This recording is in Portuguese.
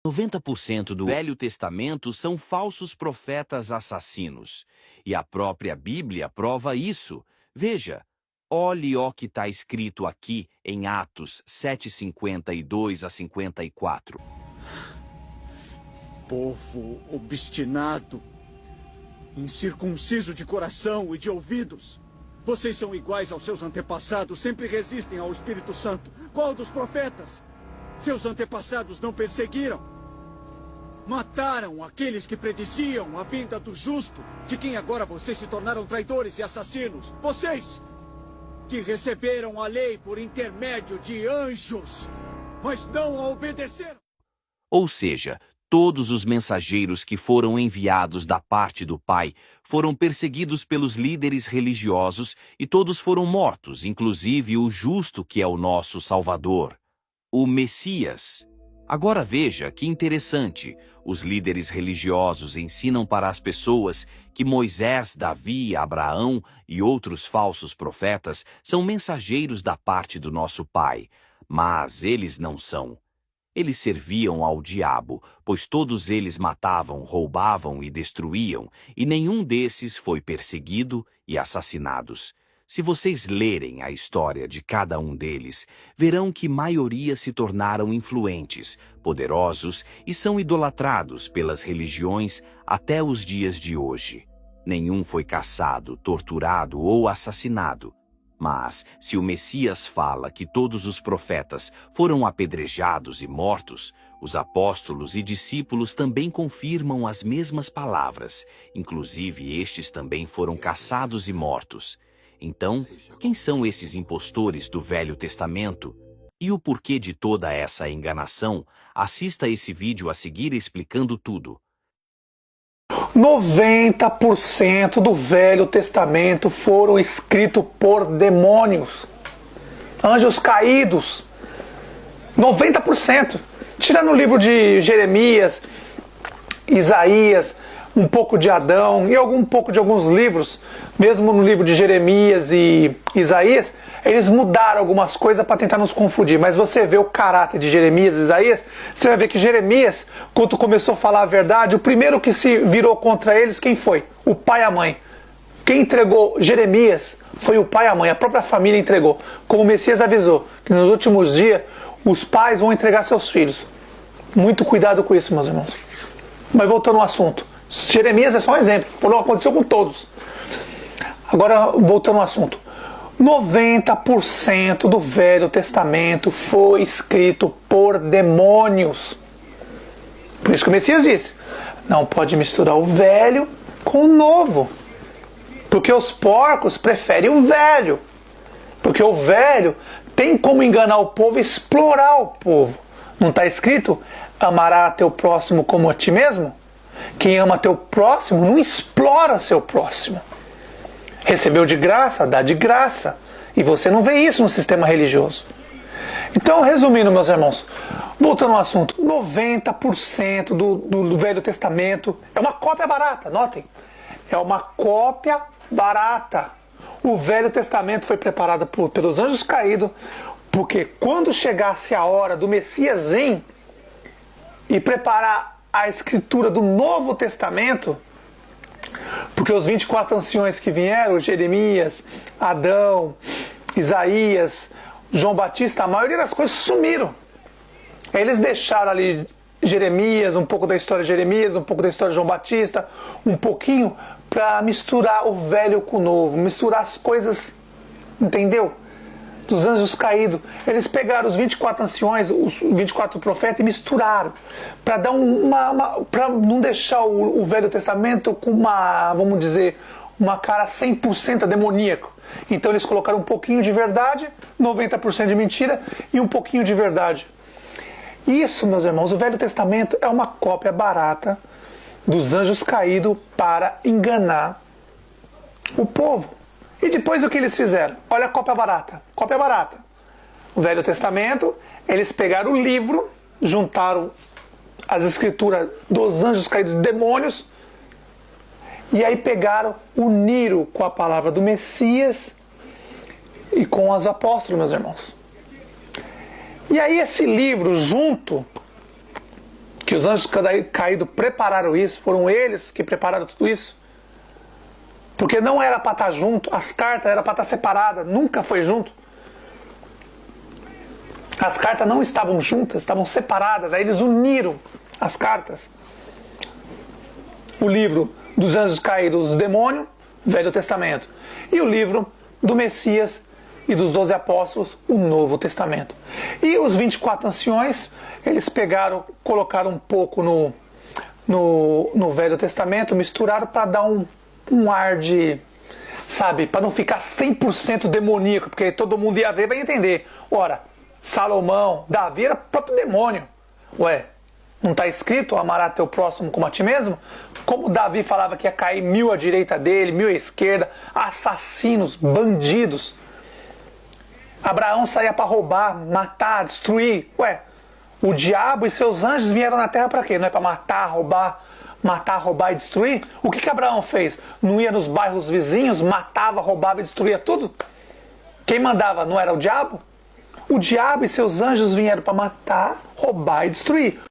90% do Velho Testamento são falsos profetas assassinos. E a própria Bíblia prova isso. Veja, olhe o que está escrito aqui em Atos 7:52 a 54. Povo obstinado, incircunciso de coração e de ouvidos. Vocês são iguais aos seus antepassados, sempre resistem ao Espírito Santo. Qual dos profetas? Seus antepassados não perseguiram? Mataram aqueles que prediziam a vinda do justo, de quem agora vocês se tornaram traidores e assassinos. Vocês, que receberam a lei por intermédio de anjos, mas não a obedeceram. Ou seja, todos os mensageiros que foram enviados da parte do Pai foram perseguidos pelos líderes religiosos e todos foram mortos, inclusive o justo que é o nosso Salvador, o Messias. Agora veja que interessante, os líderes religiosos ensinam para as pessoas que Moisés, Davi, Abraão e outros falsos profetas são mensageiros da parte do nosso Pai, mas eles não são. Eles serviam ao diabo, pois todos eles matavam, roubavam e destruíam, e nenhum desses foi perseguido e assassinados. Se vocês lerem a história de cada um deles, verão que maioria se tornaram influentes, poderosos e são idolatrados pelas religiões até os dias de hoje. Nenhum foi caçado, torturado ou assassinado. Mas, se o Messias fala que todos os profetas foram apedrejados e mortos, os apóstolos e discípulos também confirmam as mesmas palavras. Inclusive, estes também foram caçados e mortos. Então, quem são esses impostores do Velho Testamento? E o porquê de toda essa enganação? Assista esse vídeo a seguir explicando tudo. 90% do Velho Testamento foram escritos por demônios, anjos caídos. 90%. Tirando o livro de Jeremias, Isaías, um pouco de Adão e um pouco de alguns livros, mesmo no livro de Jeremias e Isaías, eles mudaram algumas coisas para tentar nos confundir. Mas você vê o caráter de Jeremias e Isaías, você vai ver que Jeremias, quando começou a falar a verdade, o primeiro que se virou contra eles, quem foi? O pai e a mãe. Quem entregou Jeremias foi o pai e a mãe, a própria família entregou. Como o Messias avisou, que nos últimos dias os pais vão entregar seus filhos. Muito cuidado com isso, meus irmãos. Mas voltando ao assunto, Jeremias é só um exemplo, aconteceu com todos. Agora, voltando ao assunto. 90% do Velho Testamento foi escrito por demônios. Por isso que o Messias disse, não pode misturar o velho com o novo. Porque os porcos preferem o velho. Porque o velho tem como enganar o povo e explorar o povo. Não está escrito, amará teu próximo como a ti mesmo? Quem ama teu próximo não explora seu próximo. Recebeu de graça, dá de graça. E você não vê isso no sistema religioso. Então, resumindo, meus irmãos, voltando ao assunto, 90% do Velho Testamento é uma cópia barata, notem. É uma cópia barata. O Velho Testamento foi preparado pelos anjos caídos, porque quando chegasse a hora do Messias vir e preparar a escritura do Novo Testamento, porque os 24 anciões que vieram, Jeremias, Adão, Isaías, João Batista, a maioria das coisas sumiram. Eles deixaram ali Jeremias, um pouco da história de Jeremias, um pouco da história de João Batista, um pouquinho para misturar o velho com o novo, misturar as coisas, entendeu? Dos anjos caídos. Eles pegaram os 24 anciões, os 24 profetas e misturaram para dar para não deixar o Velho Testamento com vamos dizer, uma cara 100% demoníaco. Então eles colocaram um pouquinho de verdade, 90% de mentira e um pouquinho de verdade. Isso, meus irmãos, o Velho Testamento é uma cópia barata dos anjos caídos para enganar o povo. E depois o que eles fizeram? Olha a cópia barata. Cópia barata. O Velho Testamento, eles pegaram o livro, juntaram as escrituras dos anjos caídos, demônios, e aí pegaram, uniram com a palavra do Messias e com os apóstolos, meus irmãos. E aí esse livro junto, Que os anjos caídos prepararam isso, foram eles que prepararam tudo isso. Porque não era para estar junto, as cartas eram para estar separadas, nunca foi junto. As cartas não estavam juntas, estavam separadas, aí eles uniram as cartas. O livro dos anjos caídos, dos demônios, Velho Testamento. E o livro do Messias e dos 12 apóstolos, o Novo Testamento. E os 24 anciões, eles pegaram, colocaram um pouco no Velho Testamento, misturaram para dar um ar de, sabe, para não ficar 100% demoníaco, porque todo mundo ia ver e vai entender. Ora, Salomão, Davi era próprio demônio. Ué, não está escrito amará teu próximo como a ti mesmo? Como Davi falava que ia cair 1000 à direita dele, 1000 à esquerda, assassinos, bandidos. Abraão saía para roubar, matar, destruir. Ué, o diabo e seus anjos vieram na terra para quê? Não é para matar, roubar e destruir? O que Abraão fez? Não ia nos bairros vizinhos, matava, roubava e destruía tudo? Quem mandava não era o diabo? O diabo e seus anjos vieram para matar, roubar e destruir.